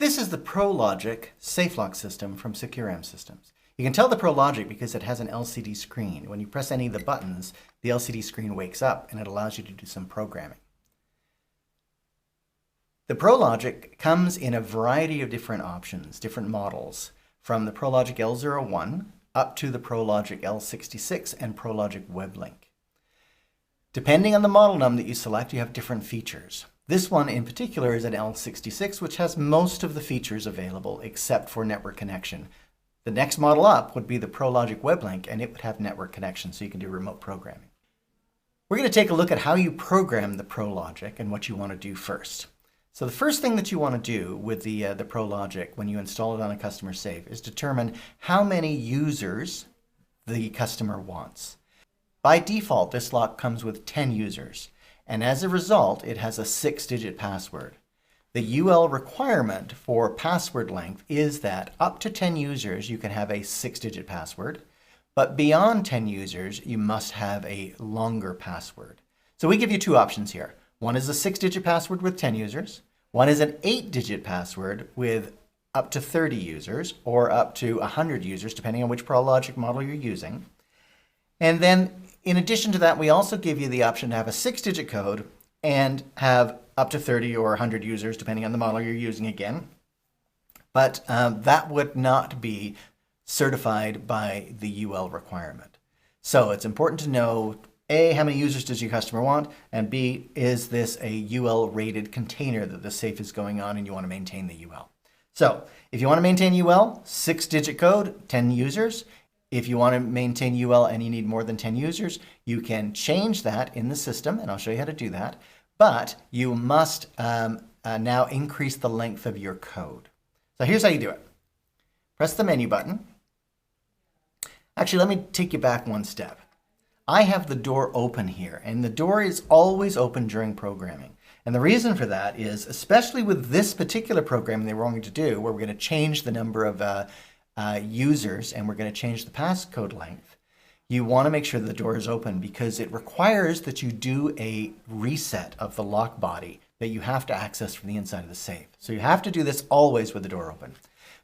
This is the ProLogic SafeLock system from SECURAM Systems. You can tell the ProLogic because it has an LCD screen. When you press any of the buttons, the LCD screen wakes up and it allows you to do some programming. The ProLogic comes in a variety of different options, different models, from the ProLogic L01 up to the ProLogic L66 and ProLogic WebLink. Depending on the model num that you select, you have different features. This one in particular is an L66, which has most of the features available except for network connection. The next model up would be the ProLogic WebLink, and it would have network connection, so you can do remote programming. We're going to take a look at how you program the ProLogic and what you want to do first. So the first thing that you want to do with the ProLogic when you install it on a customer safe is determine how many users the customer wants. By default, this lock comes with 10 users, and as a result, it has a 6-digit password. The UL requirement for password length is that up to 10 users, you can have a 6-digit password, but beyond 10 users, you must have a longer password. So we give you two options here. One is a 6-digit password with 10 users. One is an 8-digit password with up to 30 users or up to 100 users, depending on which ProLogic model you're using. And then in addition to that, we also give you the option to have a 6-digit code and have up to 30 or 100 users, depending on the model you're using again. But that would not be certified by the UL requirement. So it's important to know, A, how many users does your customer want? And B, is this a UL rated container that the safe is going on and you want to maintain the UL? So if you want to maintain UL, 6-digit code, 10 users. If you want to maintain UL and you need more than 10 users, you can change that in the system, and I'll show you how to do that. But you must now increase the length of your code. So here's how you do it. Press the menu button. Actually, let me take you back one step. I have the door open here, and the door is always open during programming. And the reason for that is, especially with this particular program that we're going to do, where we're going to change the number of users and we're going to change the passcode length, you want to make sure the door is open because it requires that you do a reset of the lock body that you have to access from the inside of the safe. So you have to do this always with the door open.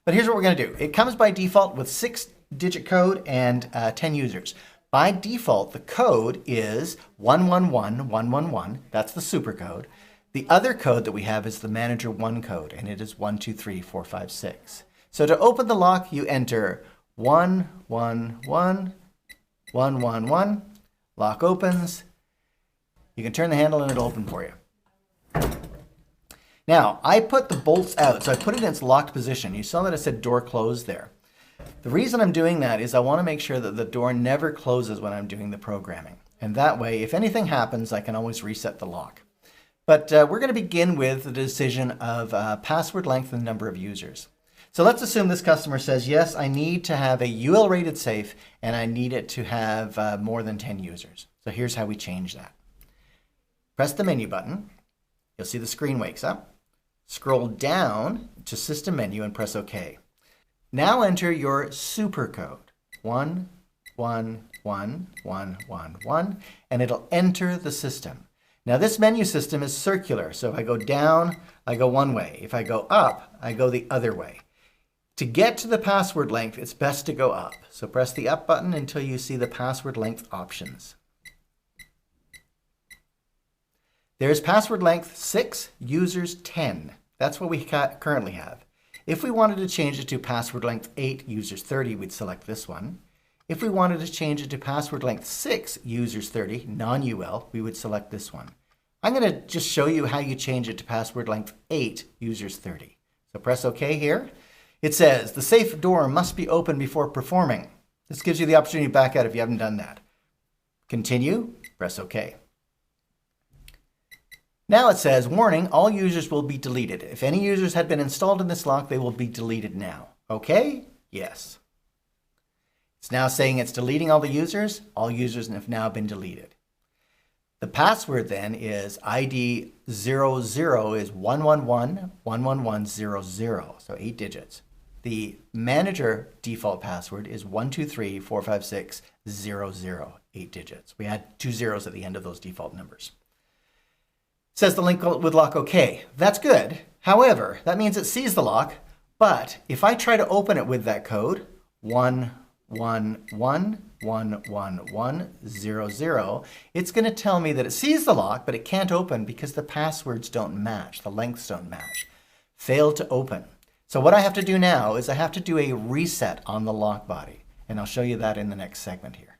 But here's what we're going to do. It comes by default with 6-digit code and 10 users. By default, the code is 111111. That's the super code. The other code that we have is the manager 1 code, and it is 123456. So to open the lock, you enter 111111. Lock opens. You can turn the handle and it'll open for you. Now, I put the bolts out, so I put it in its locked position. You saw that it said door closed there. The reason I'm doing that is I want to make sure that the door never closes when I'm doing the programming. And that way, if anything happens, I can always reset the lock. But we're going to begin with the decision of password length and number of users. So let's assume this customer says, yes, I need to have a UL rated safe and I need it to have more than 10 users. So here's how we change that. Press the menu button. You'll see the screen wakes up. Scroll down to System Menu and press OK. Now enter your super code, 111111, and it'll enter the system. Now this menu system is circular, so if I go down, I go one way. If I go up, I go the other way. To get to the password length, it's best to go up. So press the up button until you see the password length options. There's password length 6, users 10. That's what we currently have. If we wanted to change it to password length 8, users 30, we'd select this one. If we wanted to change it to password length 6, users 30, non-UL, we would select this one. I'm going to just show you how you change it to password length 8, users 30. So press OK here. It says the safe door must be open before performing. This gives you the opportunity to back out if you haven't done that. Continue, press OK. Now it says, warning, all users will be deleted. If any users had been installed in this lock, they will be deleted now. Okay? Yes. It's now saying it's deleting all the users. All users have now been deleted. The password then is ID 00 is 1111100, so 8 digits. The manager default password is 12345600, 8 digits. We add 2 zeros at the end of those default numbers. Says the link with lock OK. That's good. However, that means it sees the lock, but if I try to open it with that code, 1111100, it's going to tell me that it sees the lock, but it can't open because the passwords don't match, the lengths don't match. Failed to open. So what I have to do now is I have to do a reset on the lock body, and I'll show you that in the next segment here.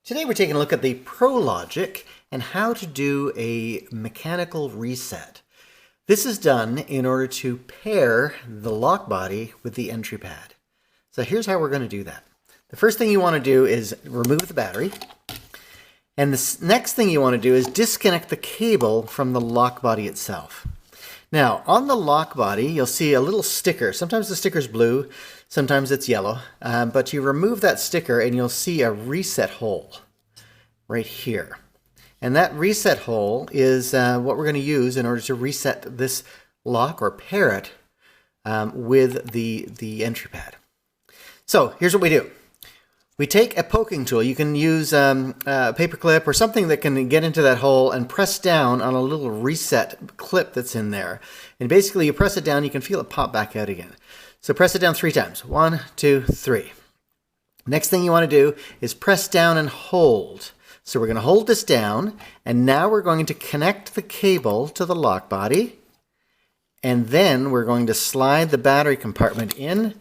Today we're taking a look at the ProLogic and how to do a mechanical reset. This is done in order to pair the lock body with the entry pad. So here's how we're going to do that. The first thing you want to do is remove the battery. And the next thing you want to do is disconnect the cable from the lock body itself. Now, on the lock body, you'll see a little sticker. Sometimes the sticker's blue, sometimes it's yellow. But you remove that sticker and you'll see a reset hole right here. And that reset hole is what we're going to use in order to reset this lock or pair it with the entry pad. So here's what we do. We take a poking tool. You can use a paper clip or something that can get into that hole and press down on a little reset clip that's in there. And basically you press it down, you can feel it pop back out again. So press it down 3 times. 1, 2, 3. Next thing you want to do is press down and hold. So we're going to hold this down, and now we're going to connect the cable to the lock body, and then we're going to slide the battery compartment in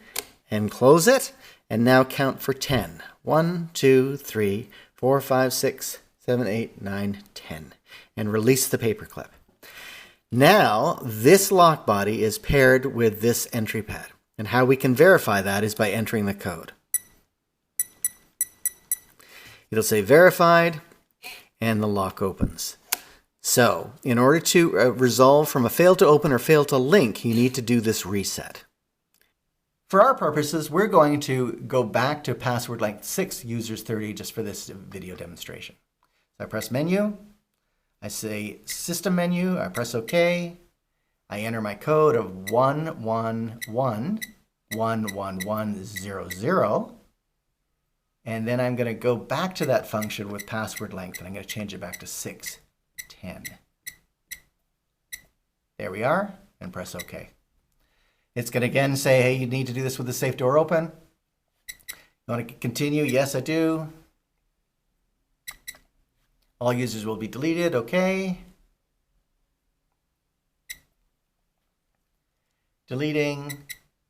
and close it, and now count for 10. 1, 2, 3, 4, 5, 6, 7, 8, 9, 10, and release the paper clip. Now this lock body is paired with this entry pad, and how we can verify that is by entering the code. It'll say verified, and the lock opens. So, in order to resolve from a fail to open or fail to link, you need to do this reset. For our purposes, we're going to go back to password length 6, users 30, just for this video demonstration. So I press menu, I say system menu, I press OK, I enter my code of 1111100. And then I'm going to go back to that function with password length, and I'm going to change it back to 610. There we are, and press OK. It's going to again say, hey, you need to do this with the safe door open. You want to continue? Yes, I do. All users will be deleted. OK. Deleting,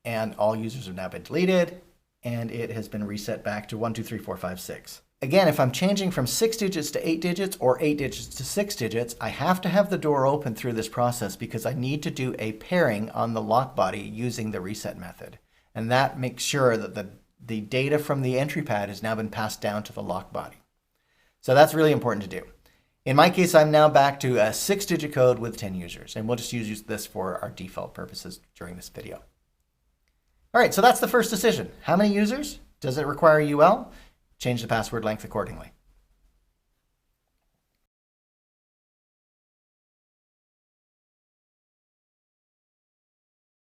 and all users have now been deleted. And it has been reset back to 1, 2, 3, 4, 5, 6. Again, if I'm changing from 6 digits to 8 digits or 8 digits to 6 digits, I have to have the door open through this process because I need to do a pairing on the lock body using the reset method. And that makes sure that the data from the entry pad has now been passed down to the lock body. So that's really important to do. In my case, I'm now back to a 6-digit code with 10 users, and we'll just use this for our default purposes during this video. All right, so that's the first decision. How many users? Does it require UL? Change the password length accordingly.